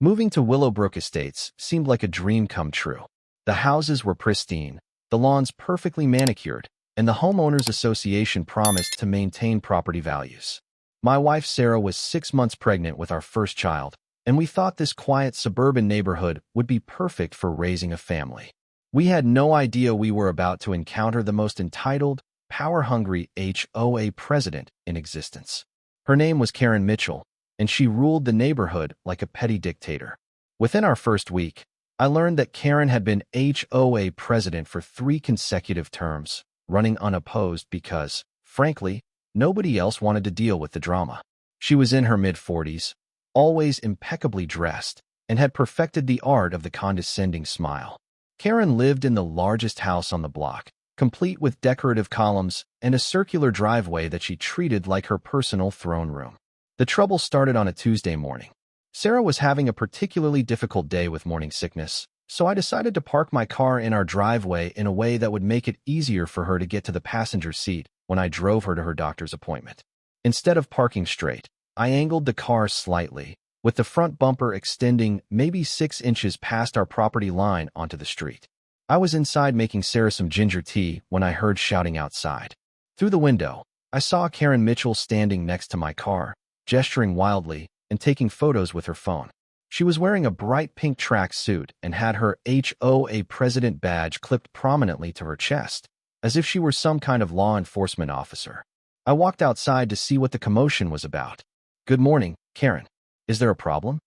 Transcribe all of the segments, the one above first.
Moving to Willowbrook Estates seemed like a dream come true. The houses were pristine, the lawns perfectly manicured, and the homeowners association promised to maintain property values. My wife Sarah was 6 months pregnant with our first child, and we thought this quiet suburban neighborhood would be perfect for raising a family. We had no idea we were about to encounter the most entitled, power-hungry HOA president in existence. Her name was Karen Mitchell, and she ruled the neighborhood like a petty dictator. Within our first week, I learned that Karen had been HOA president for 3 consecutive terms, running unopposed because, frankly, nobody else wanted to deal with the drama. She was in her mid-40s, always impeccably dressed, and had perfected the art of the condescending smile. Karen lived in the largest house on the block, complete with decorative columns and a circular driveway that she treated like her personal throne room. The trouble started on a Tuesday morning. Sarah was having a particularly difficult day with morning sickness, so I decided to park my car in our driveway in a way that would make it easier for her to get to the passenger seat when I drove her to her doctor's appointment. Instead of parking straight, I angled the car slightly, with the front bumper extending maybe 6 inches past our property line onto the street. I was inside making Sarah some ginger tea when I heard shouting outside. Through the window, I saw Karen Mitchell standing next to my car, gesturing wildly and taking photos with her phone. She was wearing a bright pink track suit and had her HOA president badge clipped prominently to her chest, as if she were some kind of law enforcement officer. I walked outside to see what the commotion was about. "Good morning, Karen. Is there a problem?"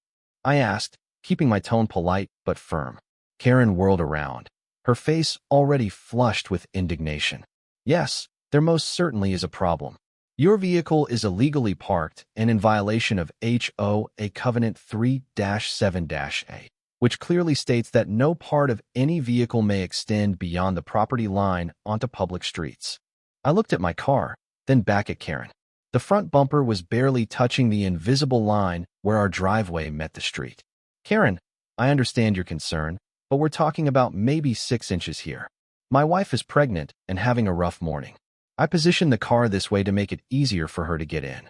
I asked, keeping my tone polite but firm. Karen whirled around, her face already flushed with indignation. "Yes, there most certainly is a problem. Your vehicle is illegally parked and in violation of HOA Covenant 3-7-A, which clearly states that no part of any vehicle may extend beyond the property line onto public streets." I looked at my car, then back at Karen. The front bumper was barely touching the invisible line where our driveway met the street. "Karen, I understand your concern, but we're talking about maybe 6 inches here. My wife is pregnant and having a rough morning. I positioned the car this way to make it easier for her to get in."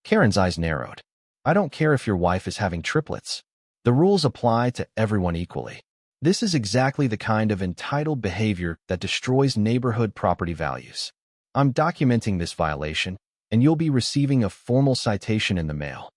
Karen's eyes narrowed. "I don't care if your wife is having triplets. The rules apply to everyone equally. This is exactly the kind of entitled behavior that destroys neighborhood property values. I'm documenting this violation, and you'll be receiving a formal citation in the mail."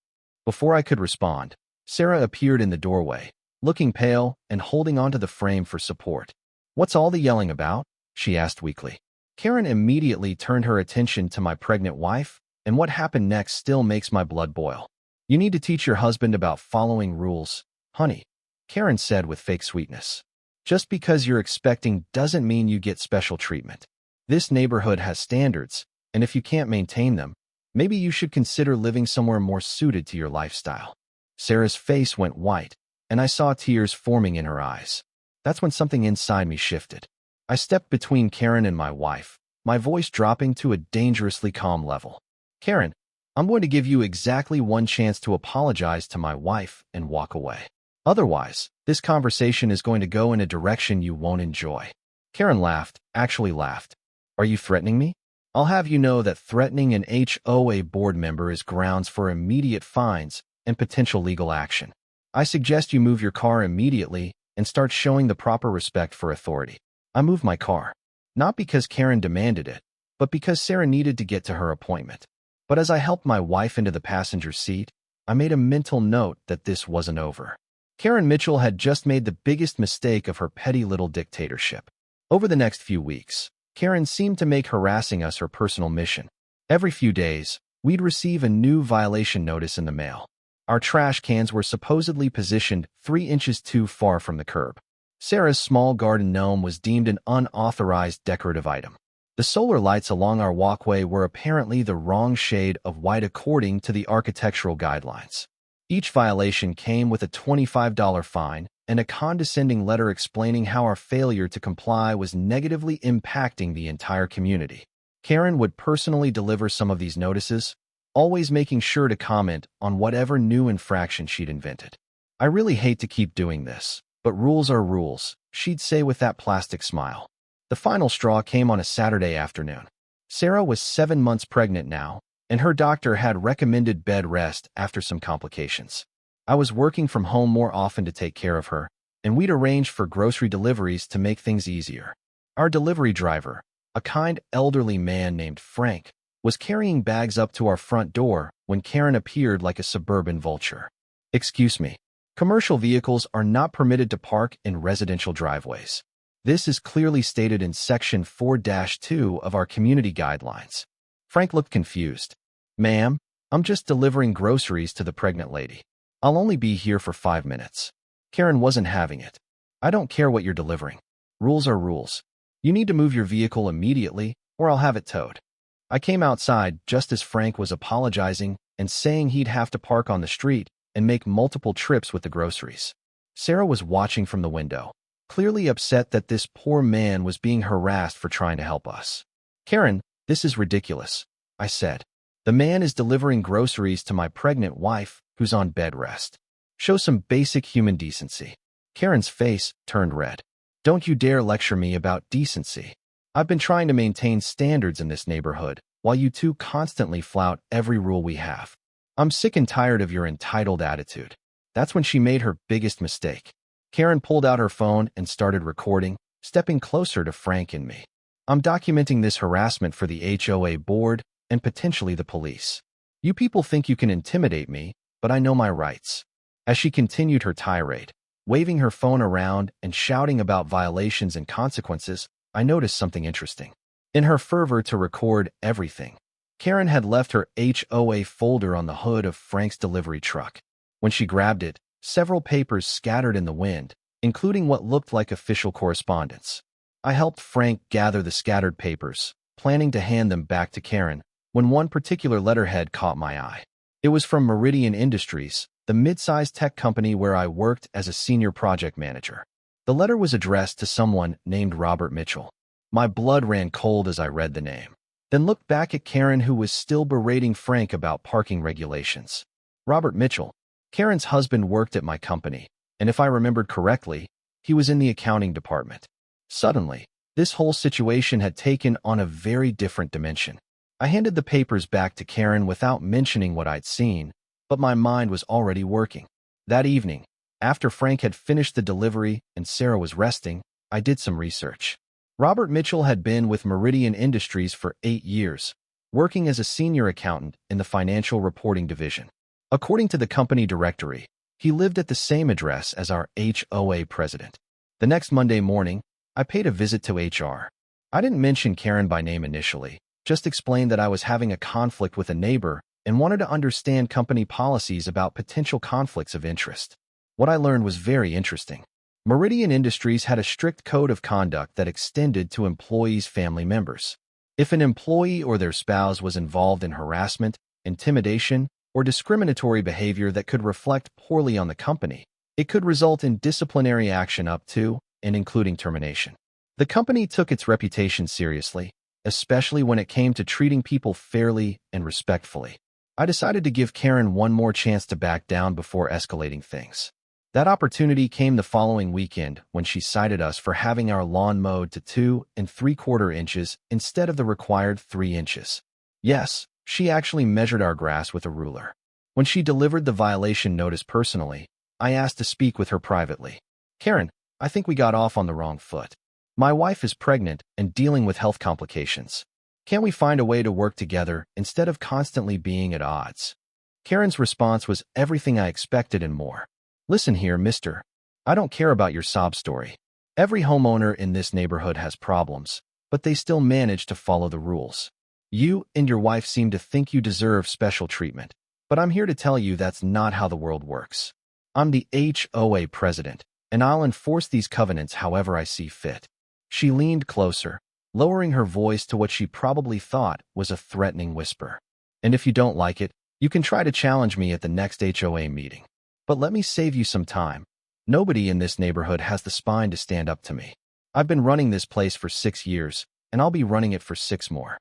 Before I could respond, Sarah appeared in the doorway, looking pale and holding onto the frame for support. "What's all the yelling about?" she asked weakly. Karen immediately turned her attention to my pregnant wife, and what happened next still makes my blood boil. "You need to teach your husband about following rules, honey," Karen said with fake sweetness. "Just because you're expecting doesn't mean you get special treatment. This neighborhood has standards, and if you can't maintain them, maybe you should consider living somewhere more suited to your lifestyle." Sarah's face went white, and I saw tears forming in her eyes. That's when something inside me shifted. I stepped between Karen and my wife, my voice dropping to a dangerously calm level. "Karen, I'm going to give you exactly one chance to apologize to my wife and walk away. Otherwise, this conversation is going to go in a direction you won't enjoy." Karen laughed, actually laughed. "Are you threatening me? I'll have you know that threatening an HOA board member is grounds for immediate fines and potential legal action. I suggest you move your car immediately and start showing the proper respect for authority." I moved my car, not because Karen demanded it, but because Sarah needed to get to her appointment. But as I helped my wife into the passenger seat, I made a mental note that this wasn't over. Karen Mitchell had just made the biggest mistake of her petty little dictatorship. Over the next few weeks, Karen seemed to make harassing us her personal mission. Every few days, we'd receive a new violation notice in the mail. Our trash cans were supposedly positioned 3 inches too far from the curb. Sarah's small garden gnome was deemed an unauthorized decorative item. The solar lights along our walkway were apparently the wrong shade of white according to the architectural guidelines. Each violation came with a $25 fine and a condescending letter explaining how our failure to comply was negatively impacting the entire community. Karen would personally deliver some of these notices, always making sure to comment on whatever new infraction she'd invented. "I really hate to keep doing this, but rules are rules," she'd say with that plastic smile. The final straw came on a Saturday afternoon. Sarah was 7 months pregnant now, and her doctor had recommended bed rest after some complications. I was working from home more often to take care of her, and we'd arranged for grocery deliveries to make things easier. Our delivery driver, a kind elderly man named Frank, was carrying bags up to our front door when Karen appeared like a suburban vulture. "Excuse me. Commercial vehicles are not permitted to park in residential driveways. This is clearly stated in Section 4-2 of our community guidelines." Frank looked confused. "Ma'am, I'm just delivering groceries to the pregnant lady. I'll only be here for 5 minutes." Karen wasn't having it. "I don't care what you're delivering. Rules are rules. You need to move your vehicle immediately, or I'll have it towed." I came outside just as Frank was apologizing and saying he'd have to park on the street and make multiple trips with the groceries. Sarah was watching from the window, clearly upset that this poor man was being harassed for trying to help us. "Karen, this is ridiculous," I said. "The man is delivering groceries to my pregnant wife who's on bed rest. Show some basic human decency." Karen's face turned red. "Don't you dare lecture me about decency. I've been trying to maintain standards in this neighborhood while you two constantly flout every rule we have. I'm sick and tired of your entitled attitude." That's when she made her biggest mistake. Karen pulled out her phone and started recording, stepping closer to Frank and me. "I'm documenting this harassment for the HOA board and potentially the police. You people think you can intimidate me, but I know my rights." As she continued her tirade, waving her phone around and shouting about violations and consequences, I noticed something interesting. In her fervor to record everything, Karen had left her HOA folder on the hood of Frank's delivery truck. When she grabbed it, several papers scattered in the wind, including what looked like official correspondence. I helped Frank gather the scattered papers, planning to hand them back to Karen, when one particular letterhead caught my eye. It was from Meridian Industries, the mid-sized tech company where I worked as a senior project manager. The letter was addressed to someone named Robert Mitchell. My blood ran cold as I read the name, then looked back at Karen, who was still berating Frank about parking regulations. Robert Mitchell, Karen's husband, worked at my company, and if I remembered correctly, he was in the accounting department. Suddenly, this whole situation had taken on a very different dimension. I handed the papers back to Karen without mentioning what I'd seen, but my mind was already working. That evening, after Frank had finished the delivery and Sarah was resting, I did some research. Robert Mitchell had been with Meridian Industries for 8 years, working as a senior accountant in the financial reporting division. According to the company directory, he lived at the same address as our HOA president. The next Monday morning, I paid a visit to HR. I didn't mention Karen by name initially, just explained that I was having a conflict with a neighbor and wanted to understand company policies about potential conflicts of interest. What I learned was very interesting. Meridian Industries had a strict code of conduct that extended to employees' family members. If an employee or their spouse was involved in harassment, intimidation, or discriminatory behavior that could reflect poorly on the company, it could result in disciplinary action up to and including termination. The company took its reputation seriously, especially when it came to treating people fairly and respectfully. I decided to give Karen one more chance to back down before escalating things. That opportunity came the following weekend when she cited us for having our lawn mowed to 2 3/4 inches instead of the required 3 inches. Yes, she actually measured our grass with a ruler. When she delivered the violation notice personally, I asked to speak with her privately. "Karen, I think we got off on the wrong foot. My wife is pregnant and dealing with health complications. Can't we find a way to work together instead of constantly being at odds?" Karen's response was everything I expected and more. "Listen here, mister. I don't care about your sob story. Every homeowner in this neighborhood has problems, but they still manage to follow the rules. You and your wife seem to think you deserve special treatment, but I'm here to tell you that's not how the world works. I'm the HOA president, and I'll enforce these covenants however I see fit." She leaned closer, lowering her voice to what she probably thought was a threatening whisper. "And if you don't like it, you can try to challenge me at the next HOA meeting. But let me save you some time. Nobody in this neighborhood has the spine to stand up to me. I've been running this place for 6 years, and I'll be running it for 6 more.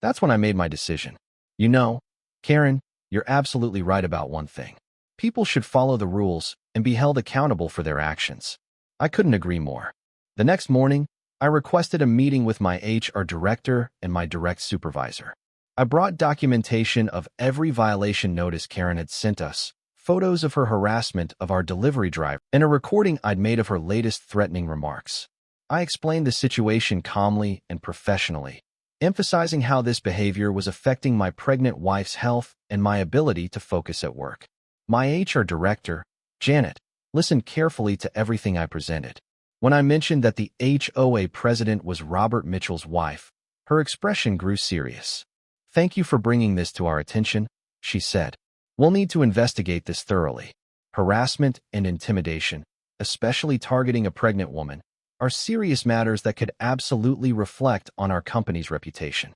That's when I made my decision. You know, Karen, you're absolutely right about one thing. People should follow the rules and be held accountable for their actions." I couldn't agree more. The next morning, I requested a meeting with my HR director and my direct supervisor. I brought documentation of every violation notice Karen had sent us, photos of her harassment of our delivery driver, and a recording I'd made of her latest threatening remarks. I explained the situation calmly and professionally, emphasizing how this behavior was affecting my pregnant wife's health and my ability to focus at work. My HR director, Janet, listened carefully to everything I presented. When I mentioned that the HOA president was Robert Mitchell's wife, her expression grew serious. "Thank you for bringing this to our attention," she said. "We'll need to investigate this thoroughly. Harassment and intimidation, especially targeting a pregnant woman, are serious matters that could absolutely reflect on our company's reputation."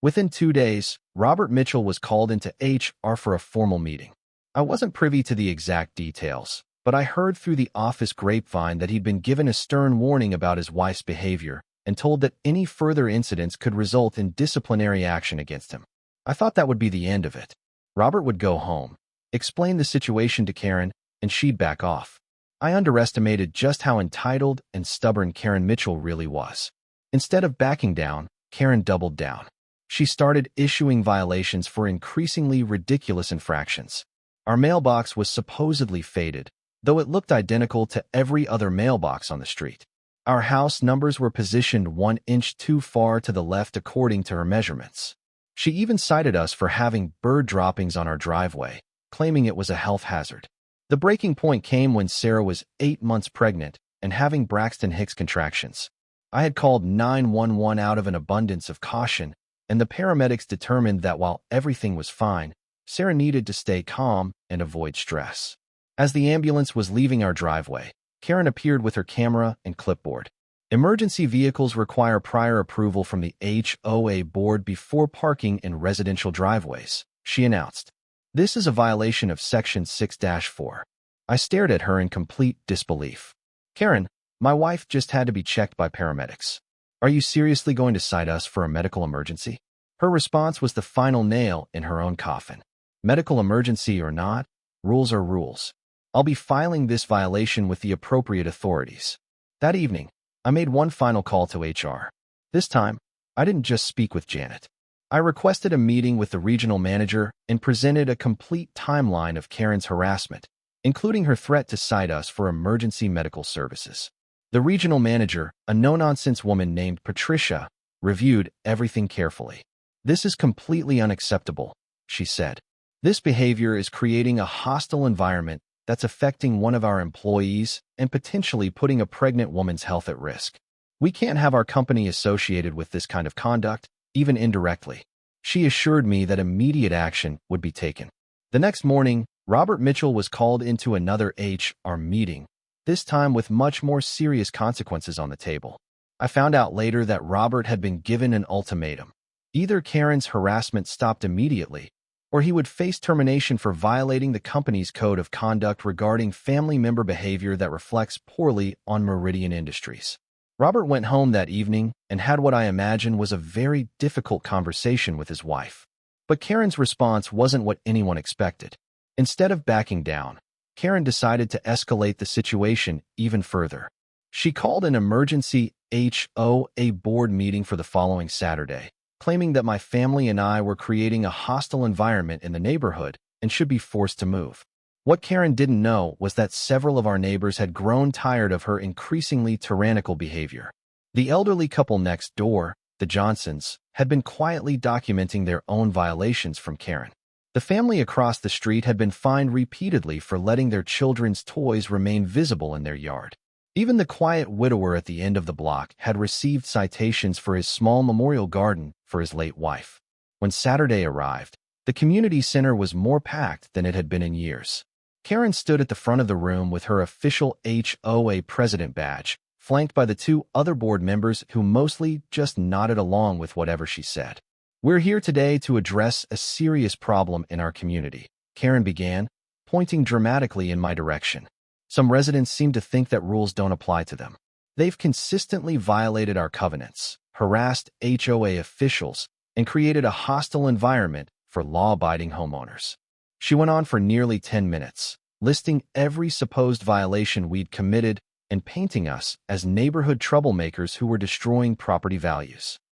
Within 2 days, Robert Mitchell was called into HR for a formal meeting. I wasn't privy to the exact details, but I heard through the office grapevine that he'd been given a stern warning about his wife's behavior and told that any further incidents could result in disciplinary action against him. I thought that would be the end of it. Robert would go home, explain the situation to Karen, and she'd back off. I underestimated just how entitled and stubborn Karen Mitchell really was. Instead of backing down, Karen doubled down. She started issuing violations for increasingly ridiculous infractions. Our mailbox was supposedly faded, though it looked identical to every other mailbox on the street. Our house numbers were positioned 1 inch too far to the left according to her measurements. She even cited us for having bird droppings on our driveway, claiming it was a health hazard. The breaking point came when Sarah was 8 months pregnant and having Braxton Hicks contractions. I had called 911 out of an abundance of caution, and the paramedics determined that while everything was fine, Sarah needed to stay calm and avoid stress. As the ambulance was leaving our driveway, Karen appeared with her camera and clipboard. "Emergency vehicles require prior approval from the HOA board before parking in residential driveways," she announced. "This is a violation of Section 6-4. I stared at her in complete disbelief. "Karen, my wife just had to be checked by paramedics. Are you seriously going to cite us for a medical emergency?" Her response was the final nail in her own coffin. Medical emergency or not, rules are rules. I'll be filing this violation with the appropriate authorities. That evening, I made one final call to HR. This time, I didn't just speak with Janet. I requested a meeting with the regional manager and presented a complete timeline of Karen's harassment, including her threat to cite us for emergency medical services. The regional manager, a no-nonsense woman named Patricia, reviewed everything carefully. "This is completely unacceptable," she said. "This behavior is creating a hostile environment that's affecting one of our employees and potentially putting a pregnant woman's health at risk. We can't have our company associated with this kind of conduct, even indirectly." She assured me that immediate action would be taken. The next morning, Robert Mitchell was called into another HR meeting, this time with much more serious consequences on the table. I found out later that Robert had been given an ultimatum. Either Karen's harassment stopped immediately, or he would face termination for violating the company's code of conduct regarding family member behavior that reflects poorly on Meridian Industries. Robert went home that evening and had what I imagine was a very difficult conversation with his wife. But Karen's response wasn't what anyone expected. Instead of backing down, Karen decided to escalate the situation even further. She called an emergency HOA board meeting for the following Saturday, claiming that my family and I were creating a hostile environment in the neighborhood and should be forced to move. What Karen didn't know was that several of our neighbors had grown tired of her increasingly tyrannical behavior. The elderly couple next door, the Johnsons, had been quietly documenting their own violations from Karen. The family across the street had been fined repeatedly for letting their children's toys remain visible in their yard. Even the quiet widower at the end of the block had received citations for his small memorial garden for his late wife. When Saturday arrived, the community center was more packed than it had been in years. Karen stood at the front of the room with her official HOA president badge, flanked by the 2 other board members who mostly just nodded along with whatever she said. "We're here today to address a serious problem in our community," Karen began, pointing dramatically in my direction. "Some residents seem to think that rules don't apply to them. They've consistently violated our covenants, harassed HOA officials, and created a hostile environment for law-abiding homeowners." She went on for nearly 10 minutes, listing every supposed violation we'd committed and painting us as neighborhood troublemakers who were destroying property values.